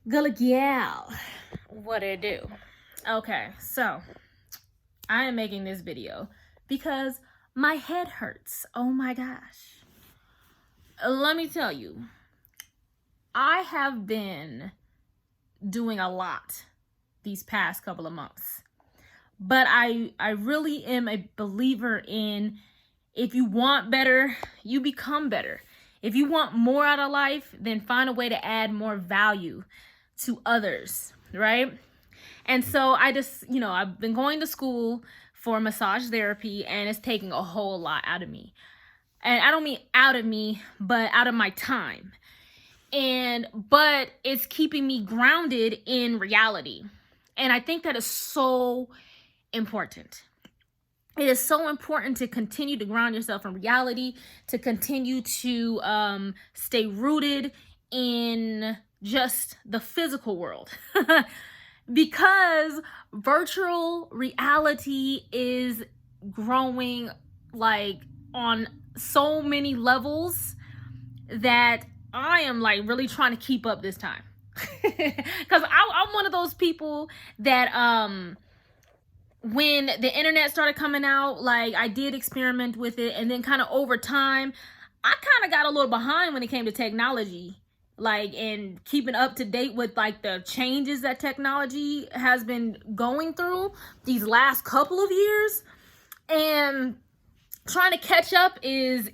Gullah Gyal. What it do? Okay, so I am making this video because my head hurts. Oh my gosh. Let me tell you, I have been doing a lot these past couple of months. But I really am a believer in, if you want better, you become better. If you want more out of life, then find a way to add more value to others, right? And so I've been going to school for massage therapy, and it's taking a whole lot out of me. And I don't mean out of me, but out of my time. But it's keeping me grounded in reality. And I think that is so important. It is so important to continue to ground yourself in reality, to continue to stay rooted in just the physical world. Because virtual reality is growing like on so many levels that I am like really trying to keep up this time. Because I'm one of those people that when the internet started coming out, like I did experiment with it, and then kind of over time I kind of got a little behind when it came to technology, like, and keeping up to date with like the changes that technology has been going through these last couple of years. And trying to catch up is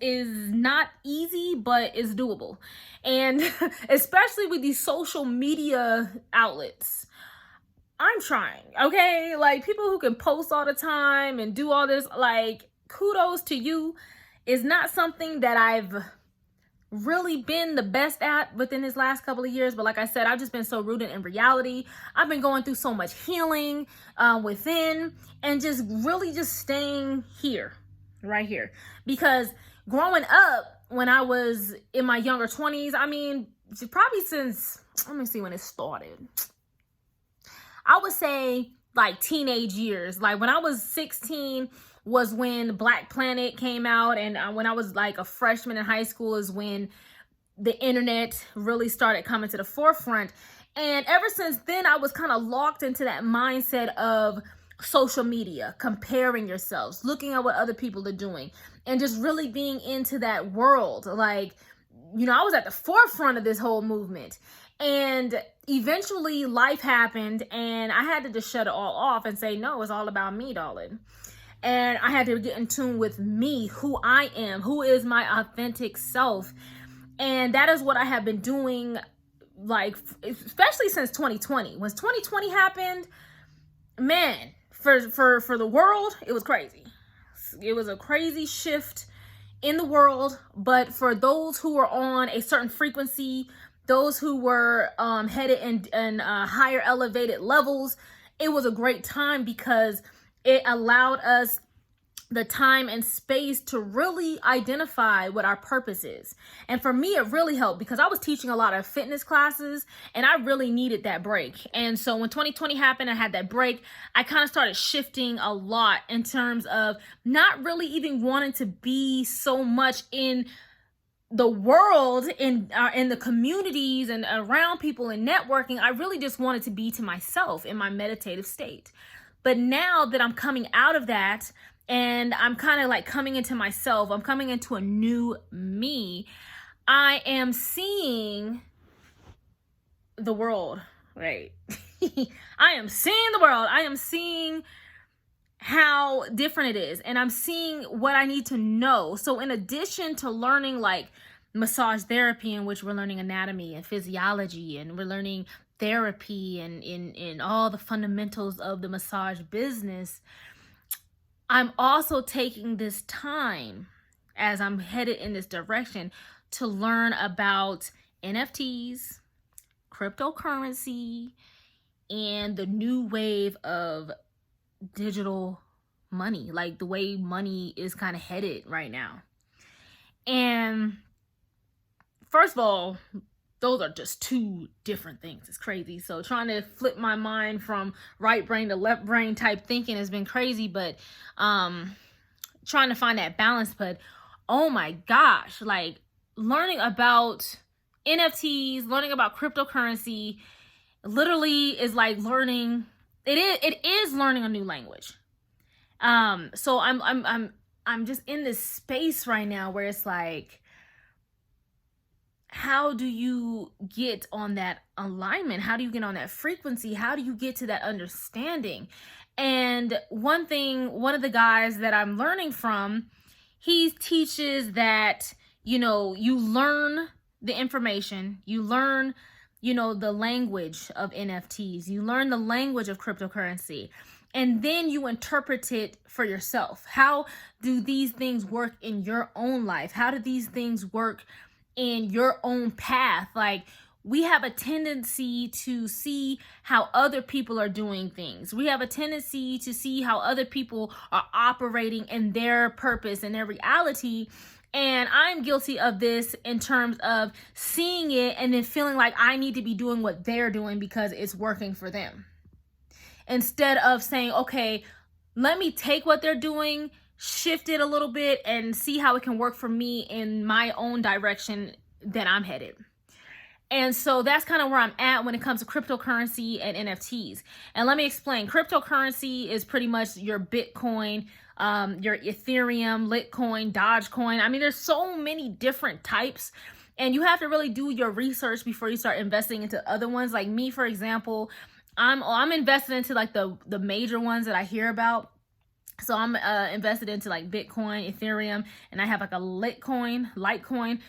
not easy, but it's doable. And especially with these social media outlets, I'm trying, okay? Like, people who can post all the time and do all this, like, kudos to you. Is not something that I've really been the best at within this last couple of years. But like I said, I've just been so rooted in reality. I've been going through so much healing within, and just really just staying here, right here. Because growing up, when I was in my younger 20s, I mean, probably since, let me see when it started. I would say like teenage years. Like when I was 16 was when Black Planet came out, and when I was like a freshman in high school is when the internet really started coming to the forefront. And ever since then, I was kind of locked into that mindset of social media, comparing yourselves, looking at what other people are doing, and just really being into that world. Like, I was at the forefront of this whole movement. And eventually life happened, and I had to just shut it all off and say, no, it's all about me, darling. And I had to get in tune with me, who I am, who is my authentic self. And that is what I have been doing, like, especially since 2020. When 2020 happened, man, for the world, it was crazy. It was a crazy shift in the world. But for those who were on a certain frequency, those who were headed in higher elevated levels, it was a great time, because it allowed us the time and space to really identify what our purpose is. And for me, it really helped, because I was teaching a lot of fitness classes, and I really needed that break. And so when 2020 happened, I had that break. I kind of started shifting a lot in terms of not really even wanting to be so much in the world, in the communities and around people and networking. I really just wanted to be to myself in my meditative state. But now that I'm coming out of that, and I'm kind of like coming into myself, I'm coming into a new me, I am seeing the world, right? I am seeing the world. I am seeing how different it is, and I'm seeing what I need to know. So in addition to learning like massage therapy, in which we're learning anatomy and physiology, and we're learning therapy and in all the fundamentals of the massage business, I'm also taking this time, as I'm headed in this direction, to learn about NFTs, cryptocurrency, and the new wave of digital money, like the way money is kind of headed right now. And first of all, those are just two different things. It's crazy. So trying to flip my mind from right brain to left brain type thinking has been crazy, but trying to find that balance. But oh my gosh, like learning about NFTs, learning about cryptocurrency, literally is like learning. It is learning a new language. So I'm just in this space right now where it's like, how do you get on that alignment? How do you get on that frequency? How do you get to that understanding? And one of the guys that I'm learning from, he teaches that, you learn the information, you learn, the language of NFTs, you learn the language of cryptocurrency, and then you interpret it for yourself. How do these things work in your own life? How do these things work in your own path? Like, we have a tendency to see how other people are doing things. We have a tendency to see how other people are operating in their purpose and their reality. And I'm guilty of this in terms of seeing it and then feeling like I need to be doing what they're doing because it's working for them. Instead of saying, okay, let me take what they're doing, shift it a little bit, and see how it can work for me in my own direction that I'm headed. And so that's kind of where I'm at when it comes to cryptocurrency and NFTs. And let me explain. Cryptocurrency is pretty much your Bitcoin, your Ethereum, Litecoin, Dogecoin. I mean, there's so many different types, and you have to really do your research before you start investing into other ones. Like me, for example, I'm invested into like the major ones that I hear about. So I'm invested into like Bitcoin, Ethereum, and I have like a Litecoin.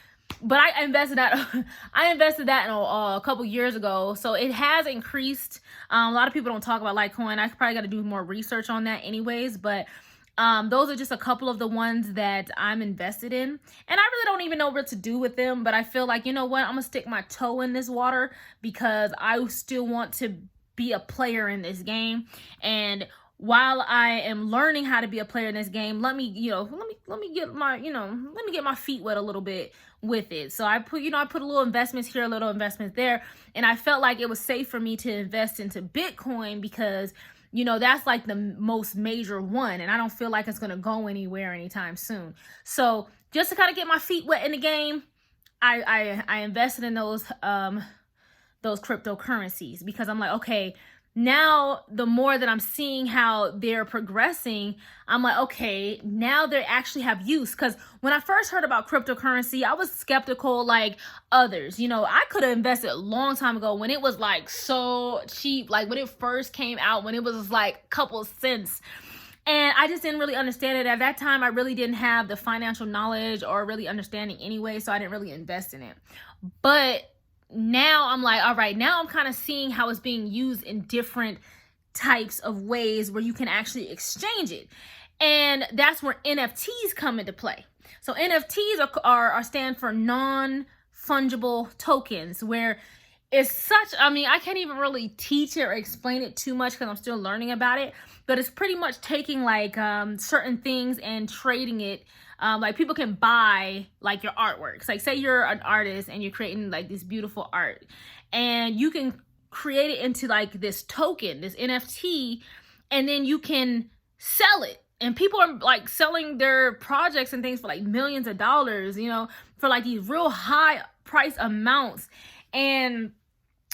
But I invested that in a couple years ago, so it has increased. A lot of people don't talk about Litecoin. I probably got to do more research on that, anyways. But those are just a couple of the ones that I'm invested in, and I really don't even know what to do with them. But I feel like, you know what, I'm gonna stick my toe in this water because I still want to be a player in this game. And while I am learning how to be a player in this game, let me get my feet wet a little bit with it. So I put a little investments here, a little investments there, and I felt like it was safe for me to invest into Bitcoin because, that's like the most major one, and I don't feel like it's going to go anywhere anytime soon. So just to kind of get my feet wet in the game, I invested in those cryptocurrencies because I'm like, okay, now the more that I'm seeing how they're progressing, I'm like, okay, now they actually have use. Because when I first heard about cryptocurrency, I was skeptical like others. I could have invested a long time ago when it was like so cheap, like when it first came out, when it was like a couple cents. And I just didn't really understand it. At that time, I really didn't have the financial knowledge or really understanding anyway, so I didn't really invest in it. But now I'm like, all right, now I'm kind of seeing how it's being used in different types of ways where you can actually exchange it. And that's where NFTs come into play. So NFTs are stand for non-fungible tokens, where it's such, I can't even really teach it or explain it too much because I'm still learning about it, but it's pretty much taking like certain things and trading it. Like people can buy like your artworks. Like say you're an artist and you're creating like this beautiful art, and you can create it into like this token, this NFT, and then you can sell it. And people are like selling their projects and things for like millions of dollars, for like these real high price amounts. And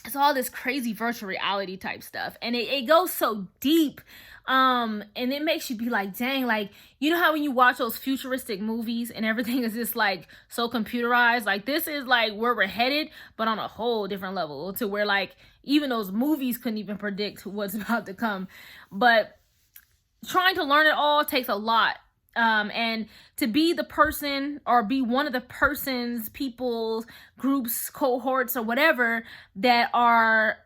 it's all this crazy virtual reality type stuff. And it goes so deep. And it makes you be like, dang, like, how when you watch those futuristic movies and everything is just like so computerized, like this is like where we're headed, but on a whole different level, to where like even those movies couldn't even predict what's about to come. But trying to learn it all takes a lot. And to be the person or be one of the persons, people's groups, cohorts, or whatever that are,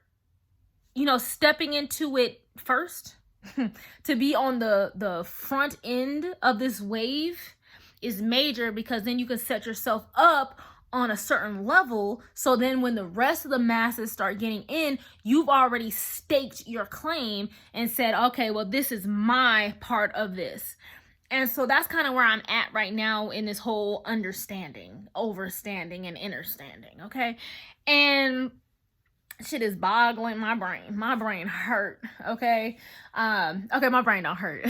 stepping into it first, to be on the front end of this wave is major, because then you can set yourself up on a certain level. So then when the rest of the masses start getting in, you've already staked your claim and said, okay, well, this is my part of this. And so that's kind of where I'm at right now in this whole understanding, overstanding, and understanding. Okay. And shit is boggling my brain. My brain hurt. Okay. Okay, my brain don't hurt.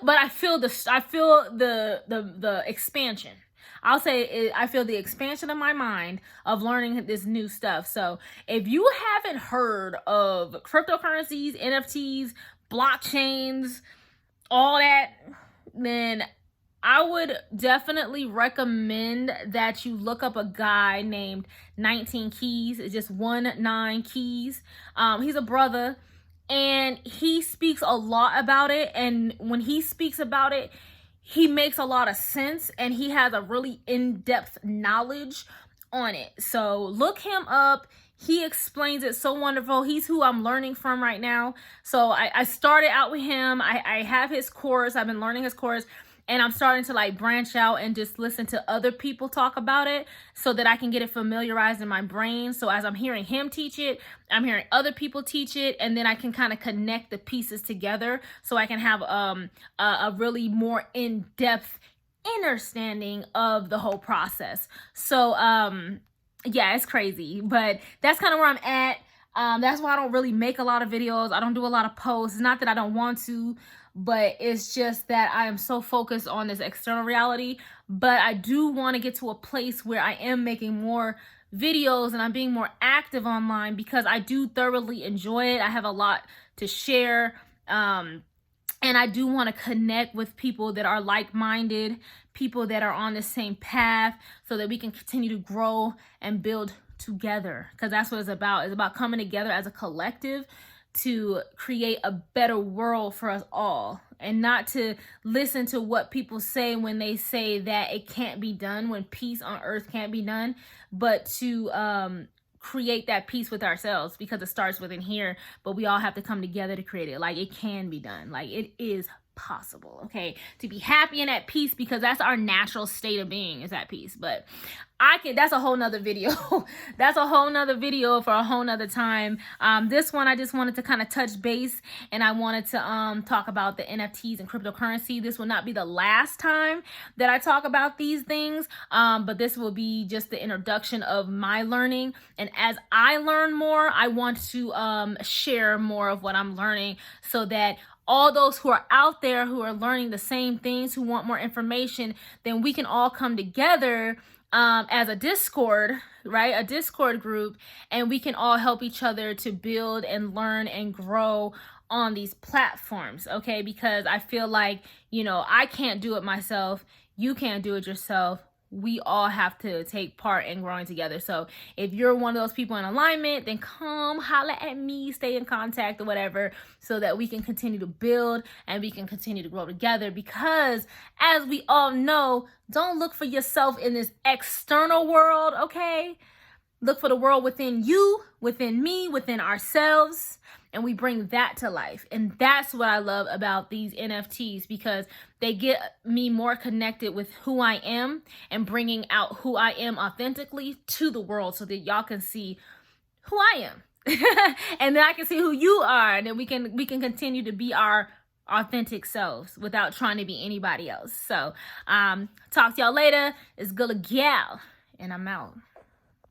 But I feel the expansion. I'll say I feel the expansion of my mind of learning this new stuff. So if you haven't heard of cryptocurrencies, NFTs, blockchains, all that, then I would definitely recommend that you look up a guy named 19 Keys. It's just 19 Keys. He's a brother, and he speaks a lot about it. And when he speaks about it, he makes a lot of sense, and he has a really in-depth knowledge on it. So look him up. He explains it so wonderful. He's who I'm learning from right now. So I started out with him. I have his course. I've been learning his course. And I'm starting to like branch out and just listen to other people talk about it so that I can get it familiarized in my brain. So as I'm hearing him teach it, I'm hearing other people teach it, and then I can kind of connect the pieces together so I can have a really more in-depth understanding of the whole process. So yeah, it's crazy, but that's kind of where I'm at. That's why I don't really make a lot of videos. I don't do a lot of posts. It's not that I don't want to, but it's just that I am so focused on this external reality. But I do want to get to a place where I am making more videos and I'm being more active online, because I do thoroughly enjoy it. I have a lot to share. And I do want to connect with people that are like-minded, people that are on the same path, so that we can continue to grow and build together. Because that's what it's about. It's about coming together as a collective to create a better world for us all, and not to listen to what people say when they say that it can't be done, when peace on earth can't be done, but to create that peace with ourselves, because it starts within here, but we all have to come together to create it. Like, it can be done. Like, it is possible, okay, to be happy and at peace, because that's our natural state of being, is at peace. But that's a whole nother video. That's a whole nother video for a whole nother time. This one I just wanted to kind of touch base, and I wanted to talk about the NFTs and cryptocurrency. This will not be the last time that I talk about these things, but this will be just the introduction of my learning. And as I learn more, I want to share more of what I'm learning, so that all those who are out there who are learning the same things, who want more information, then we can all come together as a Discord, right? A Discord group, and we can all help each other to build and learn and grow on these platforms, okay? Because I feel like, you know, I can't do it myself. You can't do it yourself. We all have to take part in growing together. So if you're one of those people in alignment, then come holla at me, stay in contact or whatever, so that we can continue to build and we can continue to grow together. Because as we all know, don't look for yourself in this external world, okay? Look for the world within you, within me, within ourselves, and we bring that to life. And that's what I love about these NFTs, because they get me more connected with who I am and bringing out who I am authentically to the world, so that y'all can see who I am. And then I can see who you are, and then we can continue to be our authentic selves without trying to be anybody else. So talk to y'all later. It's Gullah Gyal, and I'm out.